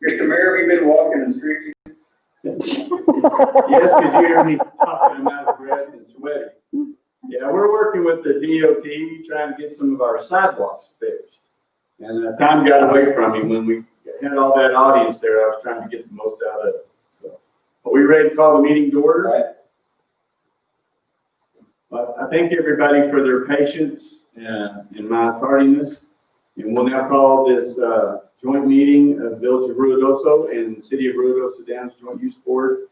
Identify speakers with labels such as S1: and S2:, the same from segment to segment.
S1: Mr. Mayor, have you been walking the streets?
S2: Yes, because you hear me talking, I'm out of breath and sweaty. Yeah, we're working with the DOT, trying to get some of our sidewalks fixed. And time got away from me when we had all that audience there. I was trying to get the most out of it. So, are we ready to call the meeting to order?
S1: Right.
S2: But I thank everybody for their patience and my tardiness. And we'll now call this joint meeting of Village of Rwwtp and the City of Rwwtp Downs Joint Use Board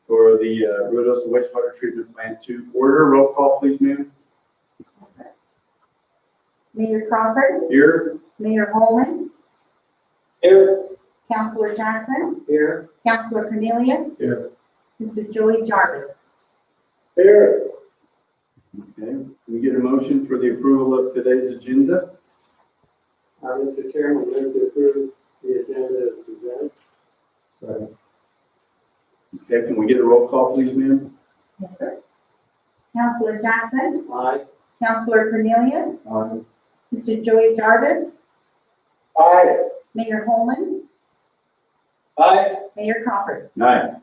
S2: for the Rwwtp Wastewater Treatment Plant to order. Roll call, please, ma'am.
S3: Mayor Crawford.
S2: Here.
S3: Mayor Holman.
S1: Here.
S3: Councilor Jackson.
S1: Here.
S3: Councilor Cornelius.
S2: Here.
S3: Mr. Joey Jarvis.
S1: Here.
S2: Okay, can we get a motion for the approval of today's agenda?
S1: Mr. Chairman, move to approve the agenda as presented.
S2: Second. Okay, can we get a roll call, please, ma'am?
S3: Yes, sir. Councilor Jackson.
S1: Aye.
S3: Councilor Cornelius.
S2: Aye.
S3: Mr. Joey Jarvis.
S1: Aye.
S3: Mayor Holman.
S1: Aye.
S3: Mayor Crawford.
S2: Aye.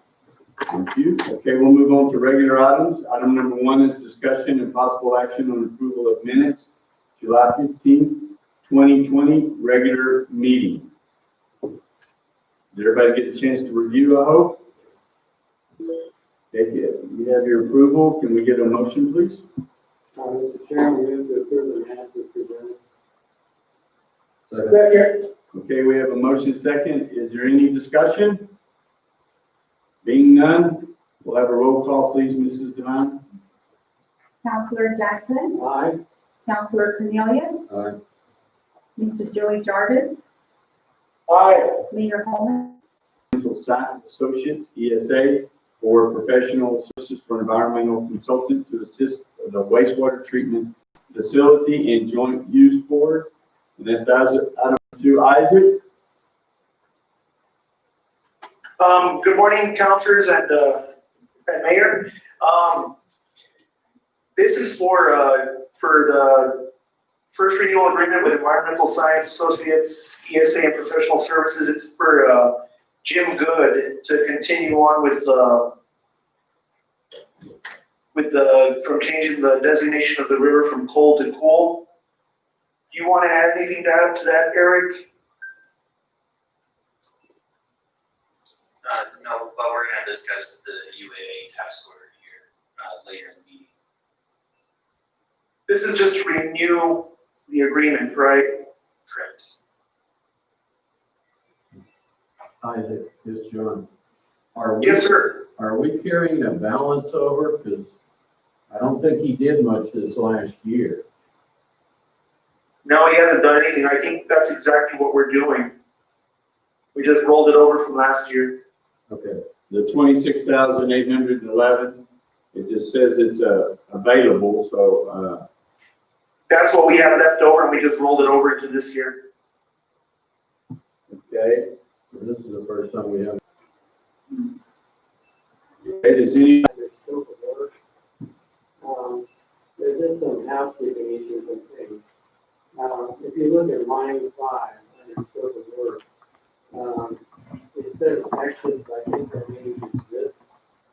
S2: Thank you. Okay, we'll move on to regular items. Item number 1 is discussion and possible action on approval of minutes, July 15th, 2020, regular meeting. Did everybody get a chance to review, I hope? Okay, you have your approval. Can we get a motion, please?
S1: Mr. Chairman, move to approve the minutes as presented. Second.
S2: Okay, we have a motion second. Is there any discussion? Being none, we'll have a roll call, please, Mrs. Devine.
S3: Councilor Jackson.
S1: Aye.
S3: Councilor Cornelius.
S2: Aye.
S3: Mr. Joey Jarvis.
S1: Aye.
S3: Mayor Holman.
S2: Environmental Science Associates, ESA, for professional services for environmental consultant to assist the wastewater treatment facility and joint use board. And that's item 2, Isaac.
S4: Good morning, councilors and mayor. This is for the first renewal agreement with Environmental Science Associates, ESA, and Professional Services. It's for Jim Good to continue on from changing the designation of the river from cold to cool. Do you want to add anything to that, Eric?
S5: No, but we're going to discuss the UAA task order here later in the meeting.
S4: This is just to renew the agreement, right?
S5: Correct.
S6: Isaac, this is John.
S4: Yes, sir.
S6: Are we carrying a balance over? Because I don't think he did much this last year.
S4: No, he hasn't done anything. I think that's exactly what we're doing. We just rolled it over from last year.
S6: Okay.
S2: The 26,811, it just says it's available, so
S4: That's what we have left over, and we just rolled it over into this year.
S2: okay.
S6: This is the first time we have.
S2: Does any
S1: There's scope of work. There's just some housekeeping issues and things. If you look at line 5 under scope of work, it says actions I think that means exist.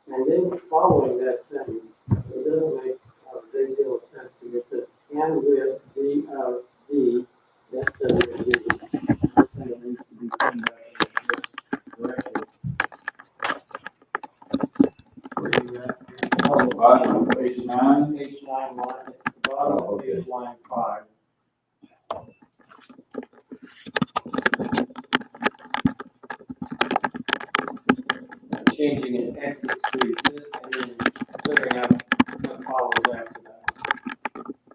S1: And then following that sentence, it doesn't make a great deal of sense to me. It says, and with the SWD. I think it needs to be cleaned up in this direction.
S6: Where are you at?
S2: bottom of page 9?
S1: Page 9 line, it's the bottom
S6: Oh,
S1: of
S6: okay.
S1: page line 5. Changing an exits to exist and then clearing up what follows after that.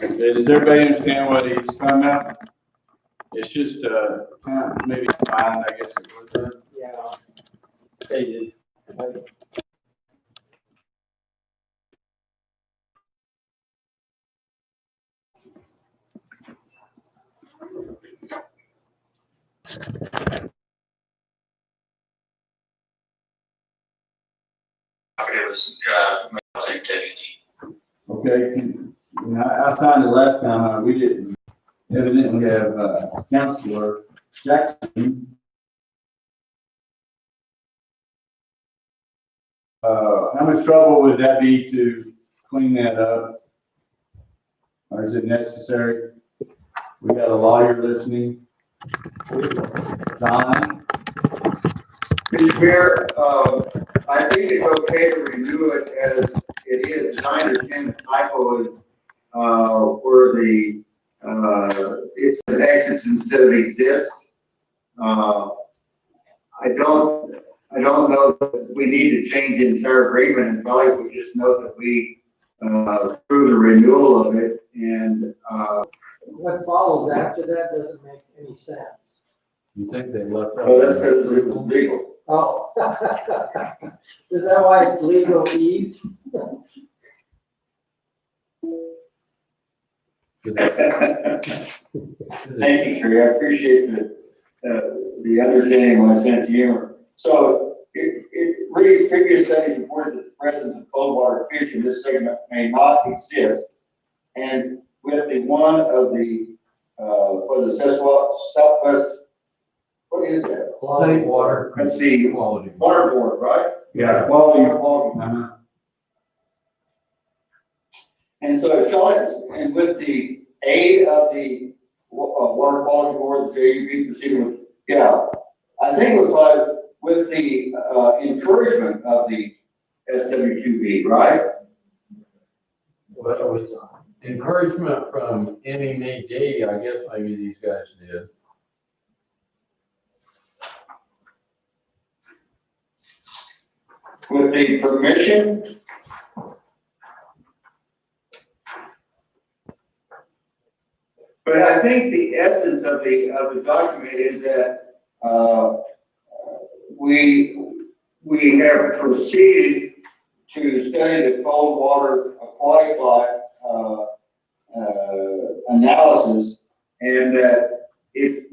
S2: Okay, does everybody understand what he's talking about? It's just kind of maybe combined, I guess.
S1: Yeah, stated.
S5: It was designee.
S2: Okay, I signed it last time, we didn't Evidently we have Counselor Jackson. How much trouble would that be to clean that up? Or is it necessary? We got a lawyer listening. Don?
S7: Mr. Mayor, I think it's okay to renew it as it is. As I understand the typo is, where the, it says exits instead of exist. I don't know that we need to change the entire agreement, and probably would just note that we, approve the renewal of it, and,
S1: What follows after that doesn't make any sense.
S6: You think they left out?
S7: well, that's because it was legal.
S1: Oh. Is that why it's legal ease?
S7: Thank you, Terry. I appreciate the understanding of my sense of humor. So it reads, previous studies reported that the presence of cold water fish in this segment may not exist. And with the one of the, what it says, well, Southwest, what is that?
S6: State water.
S7: That's the
S6: Quality.
S7: water board, right?
S2: Yeah.
S7: Quality. Quality.
S2: Uh-huh.
S7: And so it's showing, and with the aid of the water quality board, the JUB proceeding with, yeah, I think it was with the encouragement of the SWQB, right?
S6: Well, it was encouragement from MED, I guess maybe these guys did.
S7: With the permission. But I think the essence of the document is that we have proceeded to study the cold water aquatic life analysis, and that if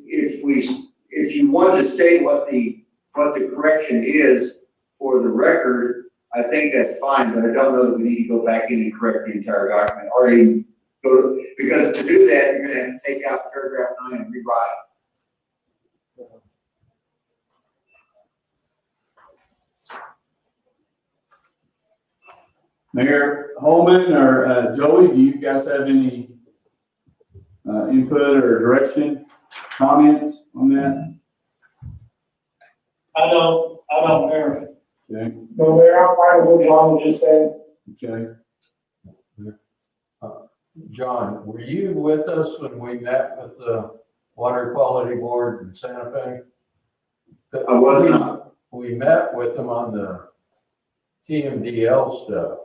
S7: you want to state what the correction is for the record, I think that's fine, but I don't know that we need to go back in and correct the entire document, or even because to do that, you're gonna have to take out paragraph 9 and rewrite it.
S2: Mayor Holman or Joey, do you guys have any input or direction, comments on that?
S8: I don't, Mayor.
S2: Okay,
S8: No, Mayor, I'm fine with what John was just saying.
S2: okay.
S6: John, were you with us when we met with the Water Quality Board in Santa Fe?
S7: I was not.
S6: We met with them on the TMDL stuff,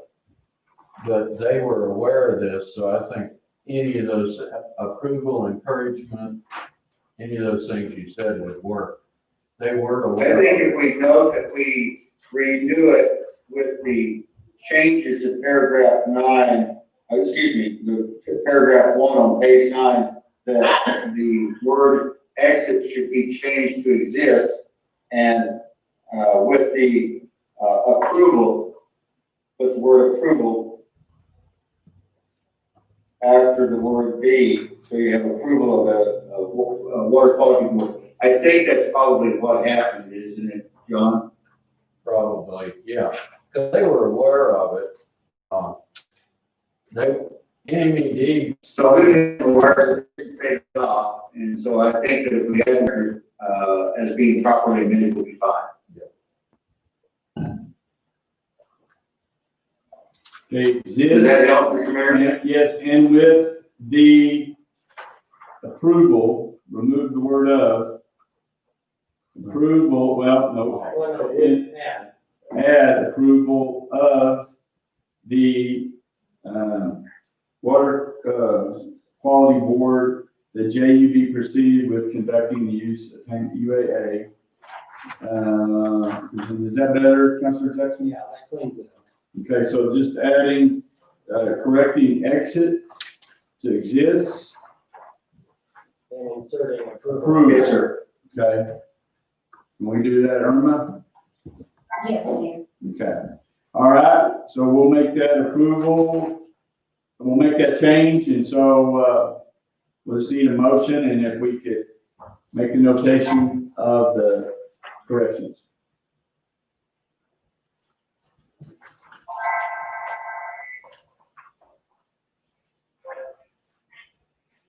S6: but they were aware of this, so I think any of those approval, encouragement, any of those things you said would work. They were aware.
S7: I think if we note that we renew it with the changes to paragraph 9, the paragraph 1 on page 9, that the word exit should be changed to exist, and with the approval, with the word approval after the word be, so you have approval of the water quality board. I think that's probably what happened, isn't it, John?
S6: Probably, yeah, because they were aware of it. MED.
S7: So it is aware to say stop, and so I think that if we had it as being properly amended, we'll be fine.
S2: Okay,
S7: Does that help, Mr. Mayor?
S2: yes, and with the approval, remove the word of. Approval, well, no, add approval of the water quality board, the JUB proceeded with conducting the use of UAA. Is that better, Councilor Jackson?
S1: Yeah, that cleans it up.
S2: Okay, so just adding, correcting exits to exist.
S1: And inserting approval.
S2: Approve.
S7: Yes, sir.
S2: Okay. Can we do that, Irma?
S3: Yes, Mayor.
S2: Okay. All right, so we'll make that approval. We'll make that change, and so, We'll just need a motion, and if we could make a notation of the corrections.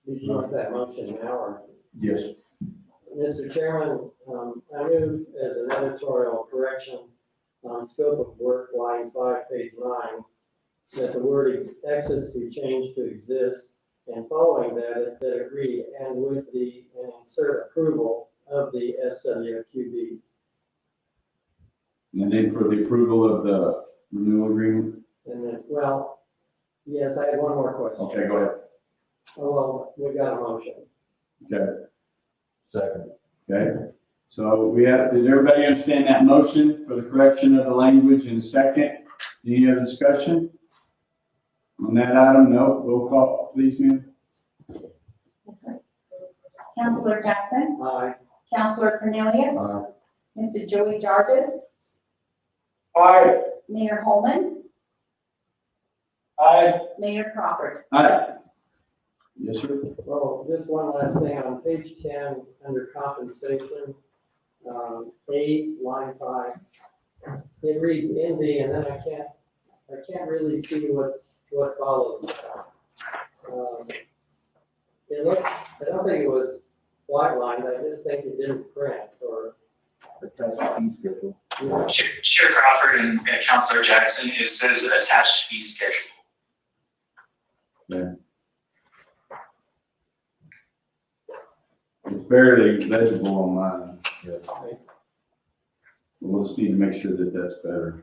S1: Did you want that motion now, or?
S2: Yes.
S1: Mr. Chairman, I move as an editorial correction on scope of work, line 5, page 9, that the word exits be changed to exist, and following that it read, and with the, and insert approval of the SWQB.
S2: And then for the approval of the renewal agreement?
S1: And then, well, yes, I had one more question.
S2: Okay, go ahead.
S1: Oh, well, we got a motion.
S2: Okay.
S6: Second.
S2: Okay, so did everybody understand that motion for the correction of the language in a second? Any other discussion on that item? No, roll call, please, ma'am.
S3: Yes, sir. Counselor Jackson,
S1: Aye.
S3: Counselor Cornelius,
S6: Aye.
S3: Mr. Joey Jarvis,
S8: Aye.
S3: Mayor Holman,
S8: Aye.
S3: Mayor Crawford.
S2: Aye. Yes, sir.
S1: Well, just one last thing, on page 10, under compensation, 8, line 5, it reads ND, and then I can't really see what follows. It looks, I don't think it was white lined, I just think it didn't print, or.
S5: Chair Crawford and Councilor Jackson, it says attached fee schedule.
S2: Yeah. It's barely legible on mine. Yes. We'll just need to make sure that that's better.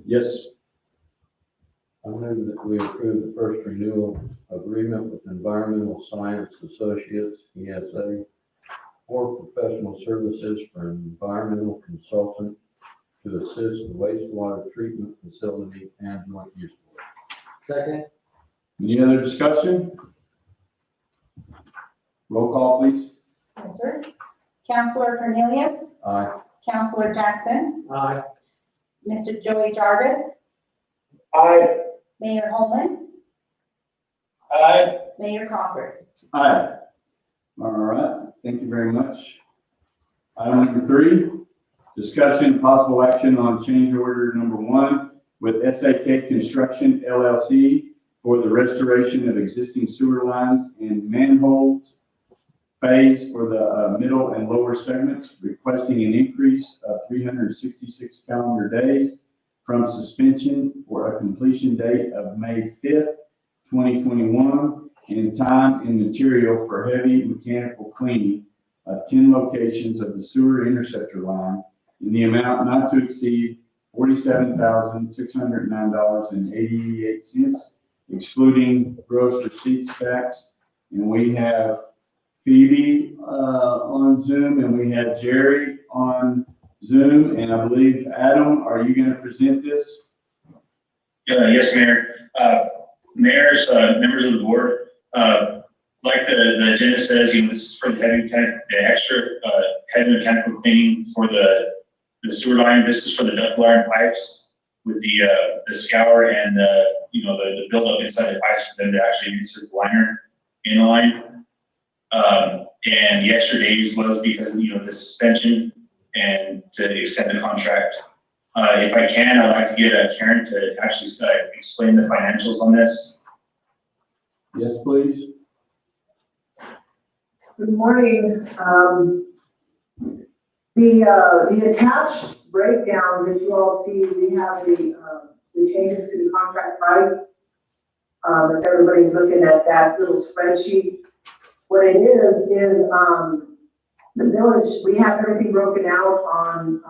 S2: Yes.
S6: I move that we approve the first renewal agreement with Environmental Science Associates, ESA, for professional services for an environmental consultant to assist the wastewater treatment facility and joint use board.
S1: Second?
S2: Any other discussion? Roll call, please.
S3: Yes, sir. Counselor Cornelius,
S6: Aye.
S3: Counselor Jackson,
S1: Aye.
S3: Mr. Joey Jarvis,
S8: Aye.
S3: Mayor Holman,
S8: Aye.
S3: Mayor Crawford.
S2: Aye. All right, thank you very much. Item number 3, discussion possible action on change order number 1 with SAK Construction LLC for the restoration of existing sewer lines and manholes phase for the middle and lower segments, requesting an increase of 366 calendar days from suspension for a completion date of May 5th, 2021, and time and material for heavy mechanical cleaning of 10 locations of the sewer interceptor line in the amount not to exceed $47,609.88, excluding gross receipts tax. And we have Phoebe on Zoom, and we have Jerry on Zoom, and I believe, Adam, are you going to present this?
S9: Yes, Mayor. Mayors, members of the board, like the agenda says, this is for the extra heavy mechanical cleaning for the sewer line. This is for the ductile iron pipes with the scour and the buildup inside the pipes for them to actually insert the liner in the line. And the extra days was because of the suspension and to extend the contract. If I can, I'd like to get Karen to actually explain the financials on this.
S2: Yes, please.
S10: Good morning. The attached breakdown that you all see, we have the changes to the contract price. If everybody's looking at that little spreadsheet, what it is the village, we have everything broken out on,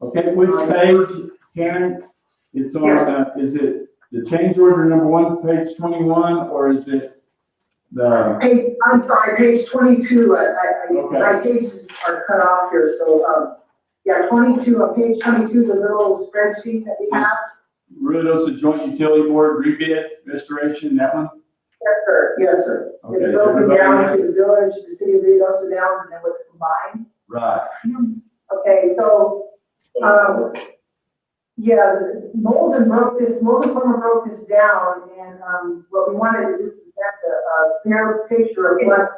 S2: Okay, which page, Karen? It's on, is it the change order number 1, page 21, or is it the?
S10: Hey, I'm sorry, page 22.
S2: Okay.
S10: My pages are cut off here, so, yeah, 22, on page 22, the little spreadsheet that we have.
S2: Rwwtp Joint Utility Board rebid restoration, that one?
S10: Yes, sir. Yes, sir.
S2: Okay,
S10: It's broken
S2: everybody
S10: down
S2: have-
S10: into the village, the city of Rwwtp Downs, and then what's combined.
S2: Right.
S10: Okay, so, Yeah, Molden Farmer broke this down, and, what we wanted to do is get a fair picture of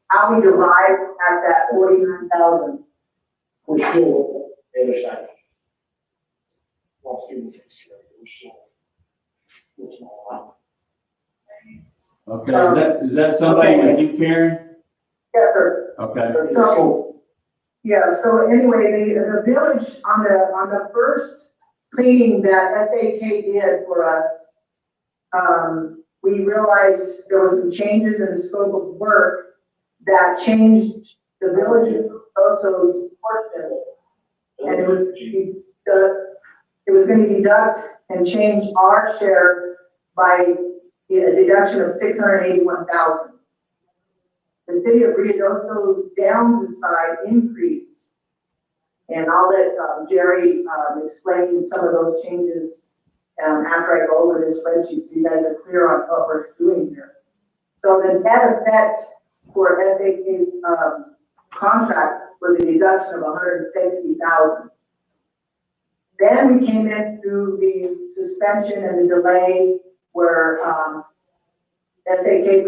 S10: how we derived at that 49,000.
S8: We're still the other side. Lost in the fix here, we're still.
S2: Okay, is that somebody with you, Karen?
S10: Yes, sir.
S2: Okay.
S10: So, yeah, so anyway, the village on the first cleaning that SAK did for us, we realized there was some changes in the scope of work that changed the village of Oso's portion. And it was gonna deduct and change our share by a deduction of 681,000. The city of Rwwtp Downs' side increased. And I'll let Jerry explain some of those changes after I go over this spreadsheet, so you guys are clear on what we're doing here. So the net effect for SAK's contract was a deduction of 160,000. Then we came in through the suspension and the delay where SAK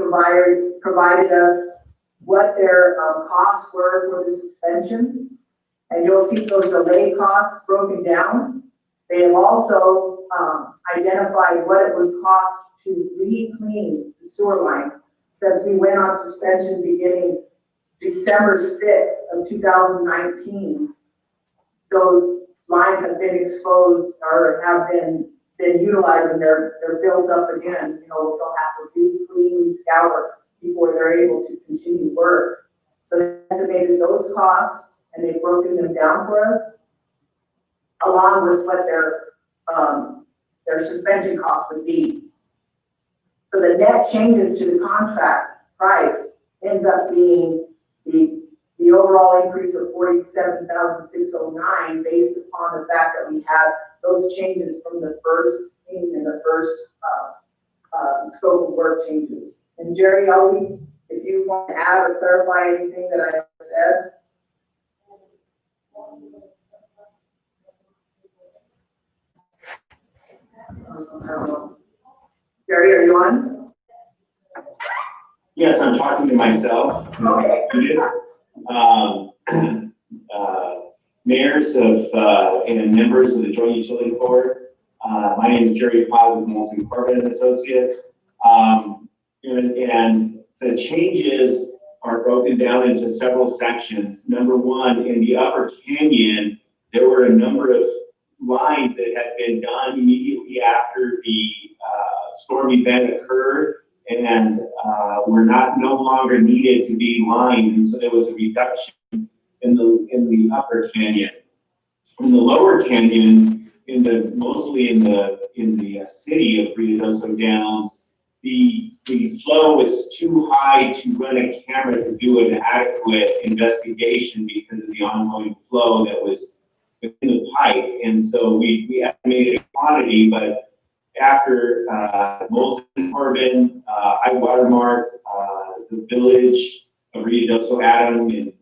S10: provided us what their costs were for the suspension. And you'll see those delay costs broken down. They have also identified what it would cost to re-clean the sewer lines since we went on suspension beginning December 6th of 2019. Those lines have been exposed or have been utilized, and they're built up again. You know, they'll have to re-clean, scour before they're able to continue work. So they estimated those costs, and they've broken them down for us, along with what their suspension cost would be. So the net changes to the contract price ends up being the overall increase of 47,609 based upon the fact that we have those changes from the first meeting and the first scope of work changes. And Jerry, if you want to add or clarify anything that I said. Jerry, are you on?
S11: Yes, I'm talking to myself.
S10: Okay.
S11: Mayors and members of the Joint Utility Board. My name is Jerry Paz with Molson Corbett and Associates. And the changes are broken down into several sections. Number one, in the Upper Canyon, there were a number of lines that had been done immediately after the storm event occurred, and were no longer needed to be lined, and so there was a reduction in the Upper Canyon. In the Lower Canyon, mostly in the city of Rwwtp Downs, the flow was too high to run a camera to do an adequate investigation because of the ongoing flow that was within the pipe, and so we estimated a quantity, but after Molson Corbin, I watermark the village of Rwwtp, Adam, and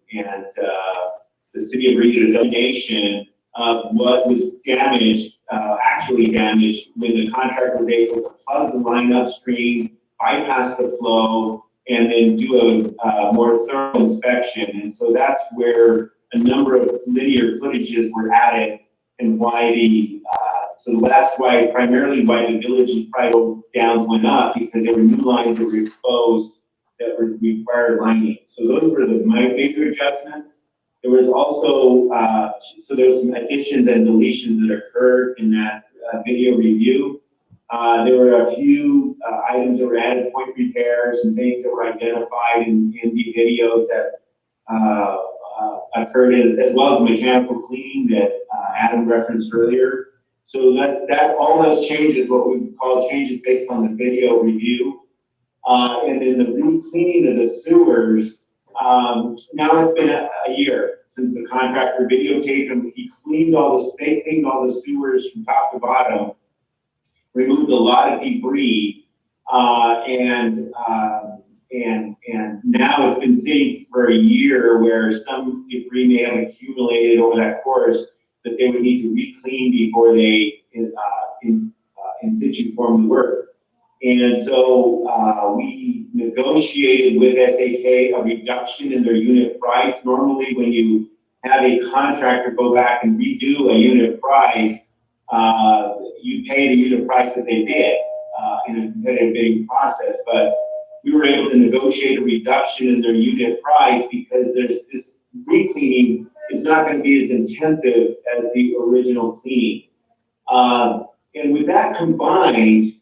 S11: the city of Rwwtp donation of what was damaged, actually damaged, when the contractor was able to plug the line upstream, bypass the flow, and then do a more thorough inspection. And so that's where a number of linear footages were added, and why so that's why, primarily why the village's price downs went up, because there were new lines that were exposed that required lining. So those were my major adjustments. There was also, so there was some additions and deletions that occurred in that video review. There were a few items that were added, point repairs and things that were identified in the videos that occurred, as well as mechanical cleaning that Adam referenced earlier. So that all those changes, what we call changes based on the video review, and then the re-cleaning of the sewers. Now it's been a year since the contractor videotaped them. They cleaned all the sewers from top to bottom, removed a lot of debris, and now it's been sitting for a year, where some debris may have accumulated over that course that they would need to re-clean before they in situ form of work. And so we negotiated with SAK a reduction in their unit price. Normally, when you have a contractor go back and redo a unit price, you pay the unit price that they bid in a competitive bidding process. But we were able to negotiate a reduction in their unit price because there's this re-cleaning is not going to be as intensive as the original cleaning. And with that combined,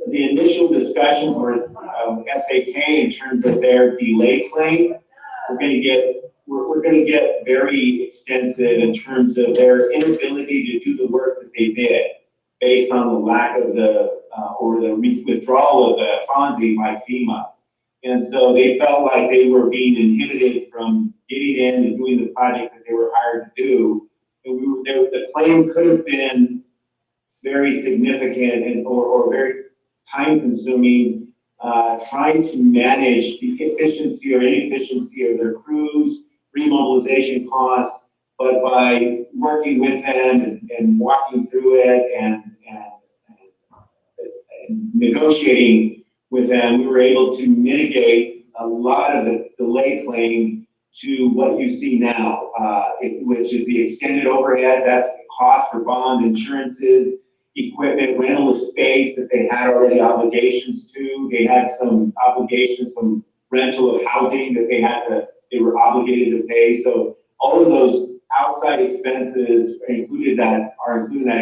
S11: the initial discussions were SAK in terms of their delay claim. We're going to get very extensive in terms of their inability to do the work that they did based on the lack of or the withdrawal of the FONSI by FEMA. And so they felt like they were being inhibited from getting in and doing the project that they were hired to do. And the claim could have been very significant and or very time consuming, trying to manage the efficiency or inefficiency of their crews, remobilization costs, but by working with them and walking through it and negotiating with them, we were able to mitigate a lot of the delay claim to what you see now, which is the extended overhead. That's the cost for bond insurances, equipment, rental of space that they had already obligations to. They had some obligations from rental of housing that they were obligated to pay. So all of those outside expenses are including that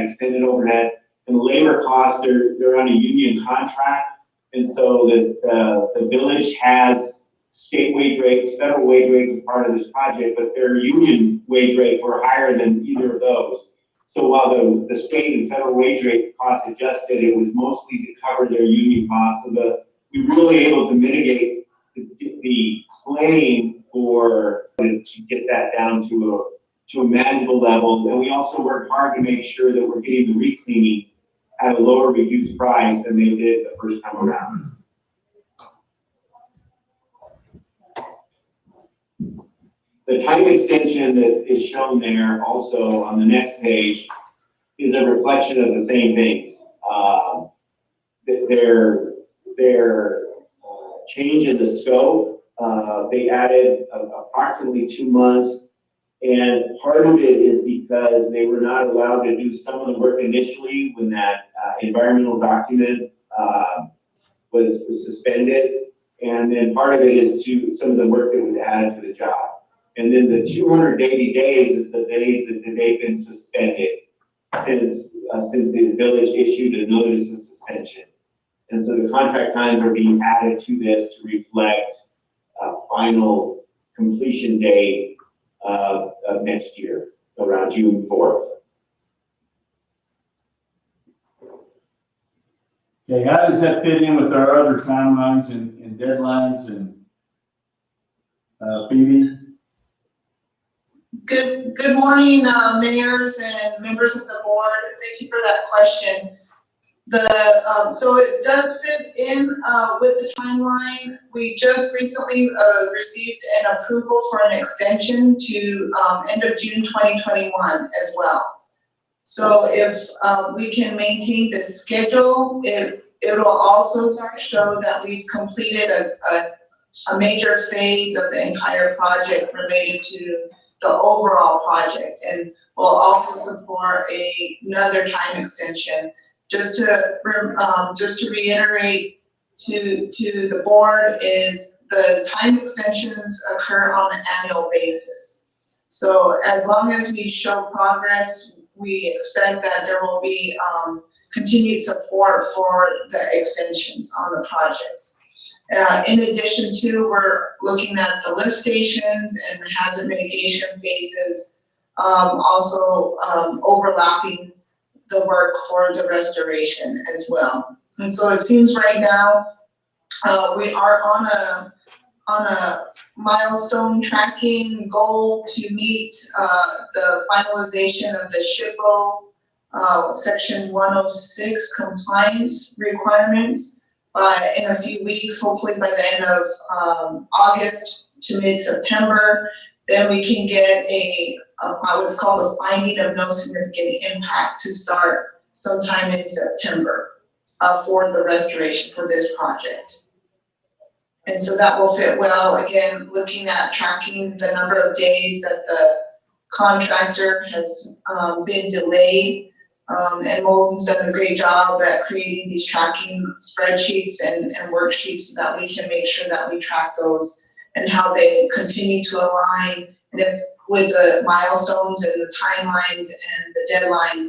S11: extended overhead. And the labor costs, they're on a union contract. And so the village has state wage rates, federal wage rates as part of this project, but their union wage rates were higher than either of those. So while the state and federal wage rate costs adjusted, it was mostly to cover their union costs. So we were really able to mitigate the claim to get that down to a manageable level. And we also worked hard to make sure that we're getting the re-cleaning at a lower reduced price than they did the first time around. The time extension that is shown there also on the next page is a reflection of the same things. Their change in the scope, they added approximately 2 months. And part of it is because they were not allowed to do some of the work initially when that environmental document was suspended. And then part of it is to some of the work that was added to the job. And then the 280 days is the days that they've been suspended since the village issued a notice of suspension. And so the contract times are being added to this to reflect a final completion date of next year, around June 4th.
S2: Okay, how does that fit in with our other timelines and deadlines and Phoebe?
S12: Good morning, mayors and members of the board. Thank you for that question. So it does fit in with the timeline. We just recently received an approval for an extension to end of June 2021 as well. So if we can maintain the schedule, it will also show that we've completed a major phase of the entire project related to the overall project, and will also support another time extension. Just to reiterate to the board is the time extensions occur on an annual basis. So as long as we show progress, we expect that there will be continued support for the extensions on the projects. In addition to, we're looking at the lift stations and the hazard mitigation phases, also overlapping the work for the restoration as well. And so it seems right now we are on a milestone tracking goal to meet the finalization of the SHPO section 106 compliance requirements in a few weeks, hopefully by the end of August to mid-September. Then we can get a what's called a finding of no significant impact to start sometime in September for the restoration for this project. And so that will fit well, again, looking at tracking the number of days that the contractor has been delayed. And Molson's done a great job at creating these tracking spreadsheets and worksheets so that we can make sure that we track those and how they continue to align, and if with the milestones and the timelines and the deadlines.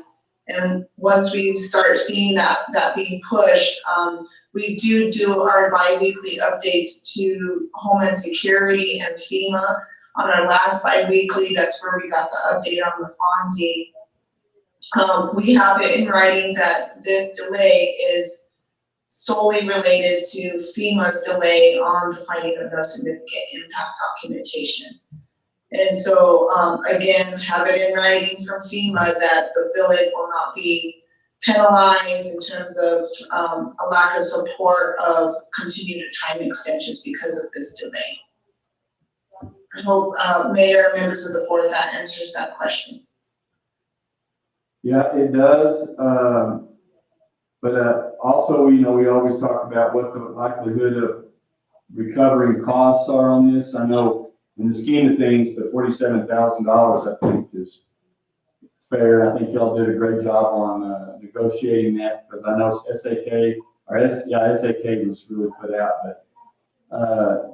S12: And once we start seeing that being pushed, we do our bi-weekly updates to Homeland Security and FEMA. On our last bi-weekly, that's where we got the update on the FONSI. We have it in writing that this delay is solely related to FEMA's delay on the finding of no significant impact documentation. And so, again, have it in writing from FEMA that the village will not be penalized in terms of a lack of support of continued time extensions because of this delay. I hope, Mayor, members of the board, that answers that question.
S2: Yeah, it does. But also, you know, we always talk about what the likelihood of recovering costs are on this. I know in the scheme of things, the $47,000 I think is fair. I think y'all did a great job on negotiating that, because I know SAK was really put out. But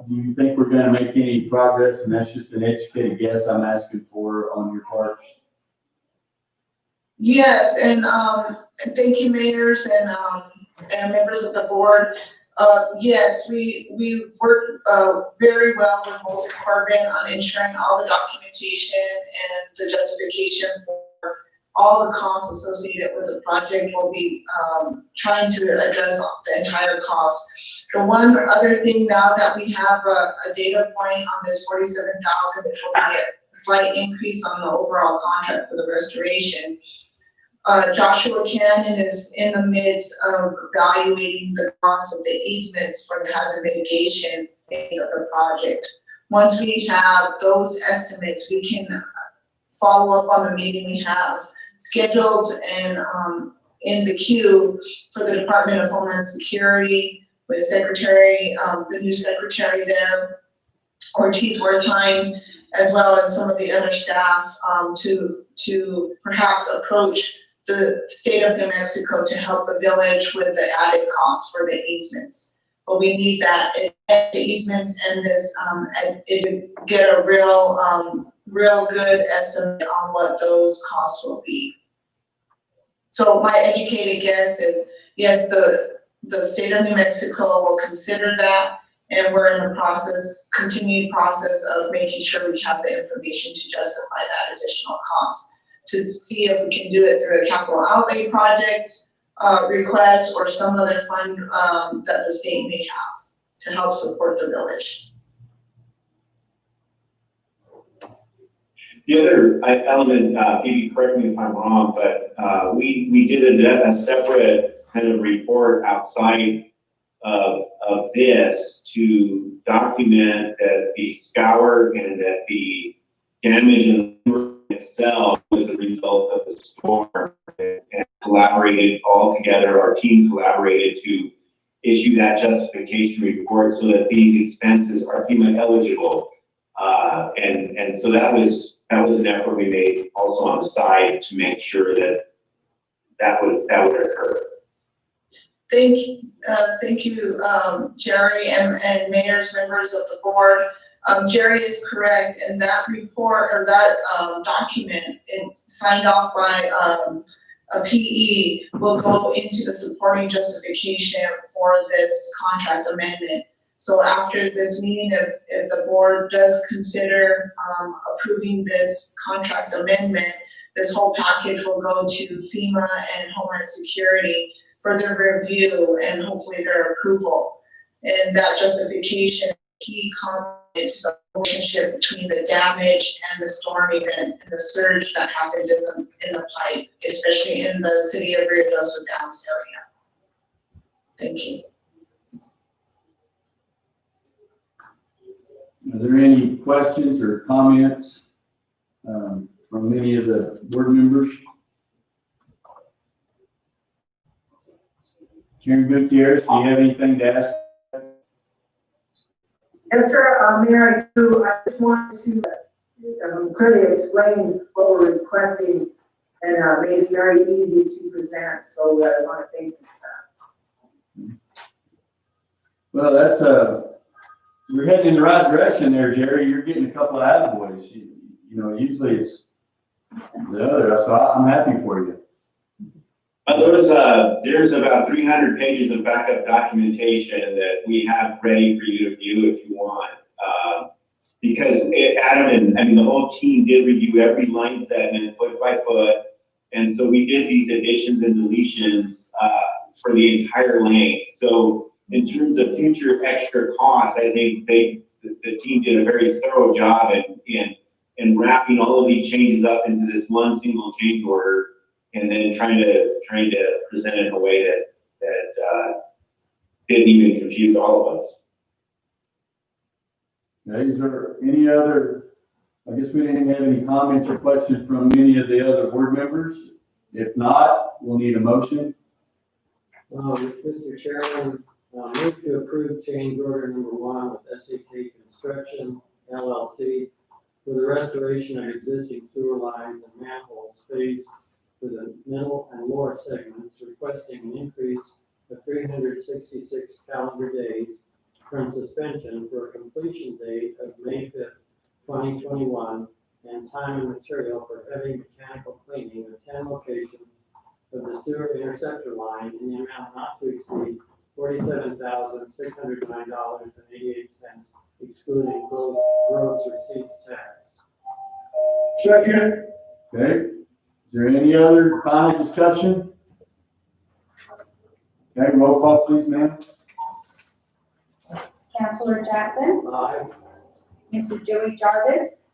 S2: do you think we're going to make any progress? And that's just an educated guess I'm asking for on your part.
S12: Yes, and thank you, mayors and members of the board. Yes, we work very well with Molson Corbin on ensuring all the documentation and the justification for all the costs associated with the project. We'll be trying to address the entire cost. The one other thing, now that we have a data point on this 47,000, which will be a slight increase on the overall contract for the restoration, Joshua Cannon is in the midst of evaluating the cost of the easements for the hazard mitigation phase of the project. Once we have those estimates, we can follow up on the meeting we have scheduled and in the queue for the Department of Homeland Security with Secretary, the new secretary there, Ortiz Wertheim, as well as some of the other staff to perhaps approach the state of New Mexico to help the village with the added costs for the easements. But we need that, the easements and this, to get a real good estimate on what those costs will be. So my educated guess is, yes, the state of New Mexico will consider that, and we're in the continued process of making sure we have the information to justify that additional cost, to see if we can do it through a capital outlay project request or some other fund that the state may have to help support the village.
S11: The other element, Phoebe, correct me if I'm wrong, but we did a separate kind of report outside of this to document that the scour and that the damage in the room itself was a result of the storm, and collaborated all together. Our team collaborated to issue that justification report so that these expenses are FEMA eligible. And so that was an effort we made also on the side to make sure that would occur.
S12: Thank you, Jerry, and mayors, members of the board. Jerry is correct, and that report or that document signed off by a PE will go into the supporting justification for this contract amendment. So after this meeting, if the board does consider approving this contract amendment, this whole package will go to FEMA and Homeland Security for their review and hopefully their approval. And that justification is a key component to the relationship between the damage and the storm event and the surge that happened in the pipe, especially in the city of Ruidoso Downs area. Thank you.
S2: Are there any questions or comments from any of the board members? Chairman Gutierrez, do you have anything to ask?
S10: Yes, sir, Mayor, I do. I just wanted to clearly explain what we're requesting and made it very easy to present, so I want to thank you for that.
S2: Well, that's, we're heading in the right direction there, Jerry. You're getting a couple of attaboys. You know, usually it's the other, so I'm happy for you.
S11: There's about 300 pages of backup documentation that we have ready for you to view if you want. Because Adam and the whole team did review every line segment foot by foot. And so we did these additions and deletions for the entire lane. So in terms of future extra costs, I think the team did a very thorough job in wrapping all of these changes up into this one single change order, and then trying to present it in a way that didn't even confuse all of us.
S2: Okay, is there any other, I guess we didn't have any comments or questions from any of the other board members. If not, we'll need a motion.
S1: Mr. Chairman, move to approve change order number 1 with SAK Construction LLC for the restoration of existing sewer lines and manhole space for the middle and lower segments, requesting an increase of 366 calendar days from suspension for a completion date of May 5th, 2021, and time and material for heavy mechanical cleaning of 10 locations of the sewer interceptor line in the amount not to exceed $47,609.88, excluding gross receipts tax.
S8: Second.
S2: Okay, is there any other final discussion? Okay, roll call please, ma'am.
S3: Councilor Jackson,
S1: Aye.
S3: Mr. Joey Jarvis,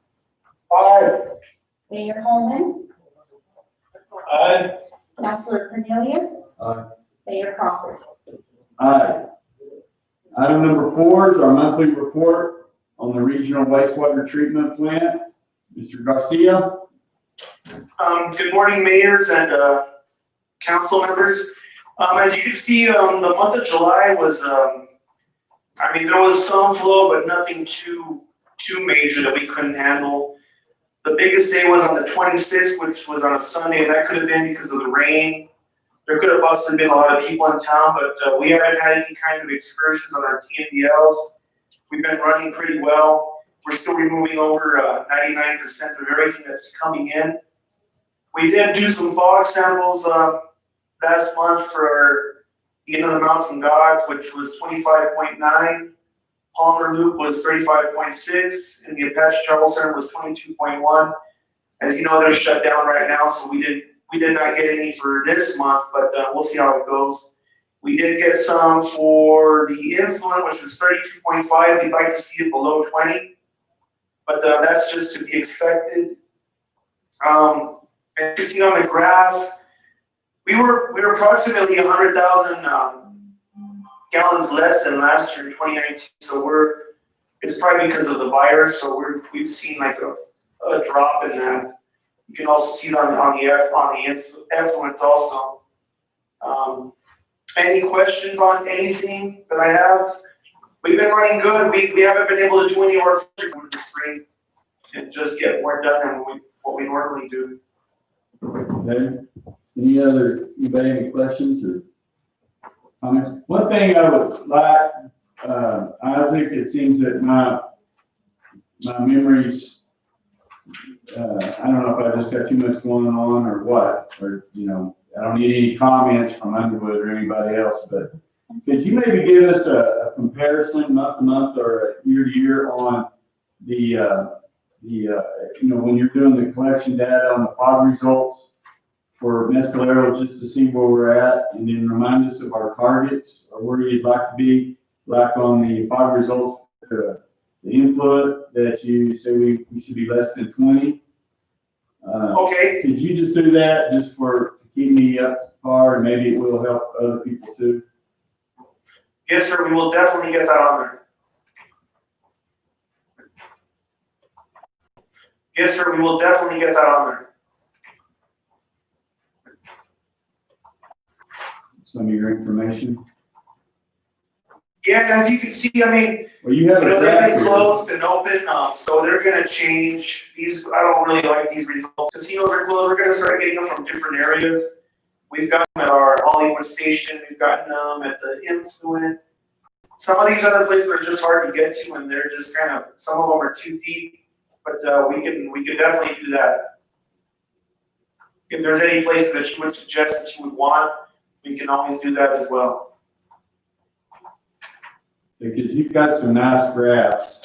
S8: Aye.
S3: Mayor Holman,
S8: Aye.
S3: Councilor Cornelius,
S6: Aye.
S3: Mayor Crawford.
S2: Aye. Item number 4 is our monthly report on the regional wastewater treatment plant. Mr. Garcia.
S4: Good morning, mayors and council members. As you can see, the month of July was, there was some flow, but nothing too major that we couldn't handle. The biggest day was on the 26th, which was on a Sunday. That could have been because of the rain. There could have possibly been a lot of people in town, but we haven't had any kind of excursions on our TMDLs. We've been running pretty well. We're still removing over 99% of everything that's coming in. We did do some fog samples last month for the end of the Mountain Gods, which was 25.9. Palmer Loop was 35.6, and the Apache Travel Center was 22.1. As you know, they're shut down right now, so we did not get any for this month, but we'll see how it goes. We did get some for the influent, which was 32.5. We'd like to see it below 20, but that's just to be expected. As you see on the graph, we were approximately 100,000 gallons less than last year in 2019. So it's probably because of the virus. So we've seen like a drop in that. You can also see it on the effluent also. Any questions on anything that I have? We've been running good. We haven't been able to do any work this spring and just get more done than what we normally do.
S2: Okay. Anybody have any questions or comments? One thing I would like, Isaac, it seems that my memories, I don't know if I just got too much going on or what, or, I don't need any comments from Underwood or anybody else, but could you maybe give us a comparison month to month or year to year on the when you're doing the collection data on the fog results for Mescalero, just to see where we're at, and then remind us of our targets or where you'd like to be, like on the fog results, the influent that you say we should be less than 20.
S4: Okay.
S2: Could you just do that just to keep me up to par, and maybe it will help other people too?
S4: Yes, sir. We will definitely get that on there. Yes, sir, we will definitely get that on there.
S2: Some of your information.
S4: Yeah, as you can see, I mean,
S2: Well, you have a
S4: they've
S2: graph
S4: been
S2: here.
S4: closed and open, so they're gonna change these. I don't really like these results. Casinos are closed. We're gonna start getting them from different areas. We've got them at our Hollywood station. We've gotten them at the Influent. Some of these other places are just hard to get to, and they're just kind of, some of them are too deep. But we can definitely do that. If there's any places that you would suggest that you would want, we can always do that as well.
S2: Because you've got some nice graphs.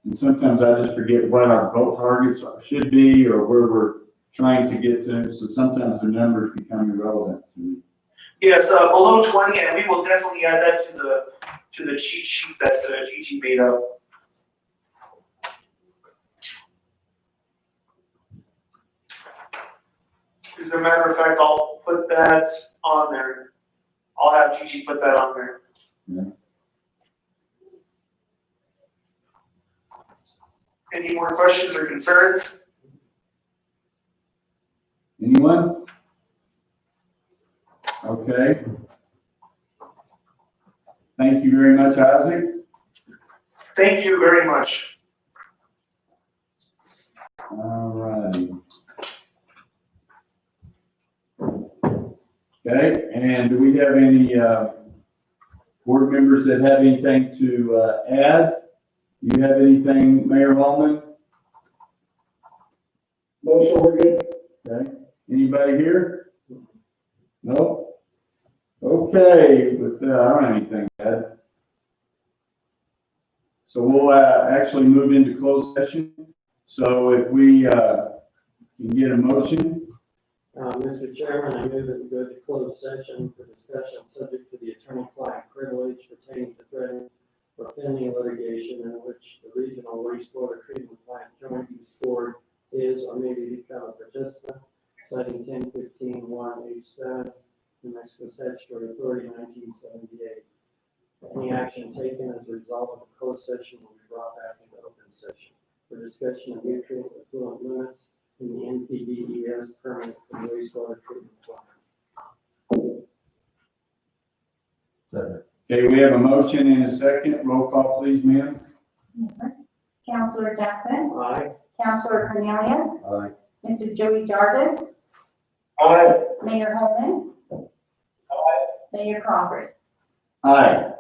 S2: And sometimes I just forget what our goal targets should be or where we're trying to get to. So sometimes the numbers become irrelevant to me.
S4: Yes, below 20, and we will definitely add that to the cheat sheet that Gigi made up. As a matter of fact, I'll put that on there. I'll have Gigi put that on there.
S2: Yeah.
S4: Any more questions or concerns?
S2: Anyone? Okay. Thank you very much, Isaac.
S4: Thank you very much.
S2: All righty. Okay, and do we have any board members that have anything to add? Do you have anything, Mayor Holman?
S8: No, sir, we're good.
S2: Okay, anybody here? No? Okay, with that, I don't have anything to add. So we'll actually move into closed session. So if we can get a motion.
S1: Mr. Chairman, I move that we go to closed session for discussion subject to the attorney-client privilege pertaining to threatened or pending litigation in which the regional wastewater treatment plant joint use board is or may become a participant, citing 10-15-187, New Mexico Statutory Authority 1978. Any action taken as a result of the closed session will be brought back into open session for discussion of nutrient effluent limits in the NPDES permit for the wastewater treatment plant.
S6: Second.
S2: Okay, we have a motion and a second. Roll call, please, ma'am.
S3: Yes, sir. Counselor Jackson,
S1: Aye.
S3: Counselor Cornelius,
S6: Aye.
S3: Mr. Joey Jarvis,
S8: Aye.
S3: Mayor Holman, Mayor Crawford.
S2: Aye.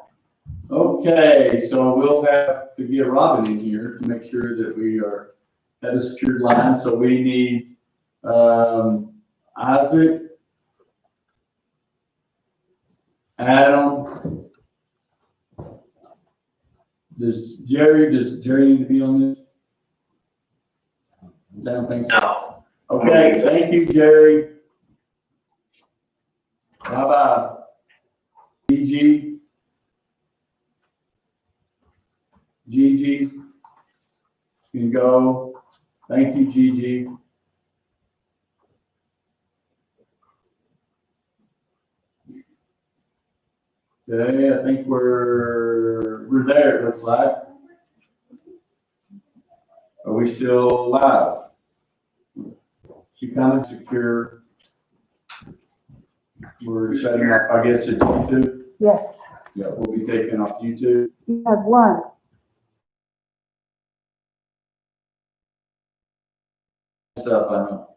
S2: Okay, so we'll have to get Robin in here to make sure that we are at a secured line. So we need Isaac, Adam. Does Jerry need to be on this? I don't think so.
S4: No.
S2: Okay, thank you, Jerry. Bye-bye. Gigi. Gigi. Can go. Thank you, Gigi. Okay, I think we're there, it looks like. Are we still live? She kind of secure. We're shutting off, I guess, it's YouTube.
S13: Yes,
S2: Yeah, we'll be taking off YouTube.
S13: you have one.
S2: Stuff, I know.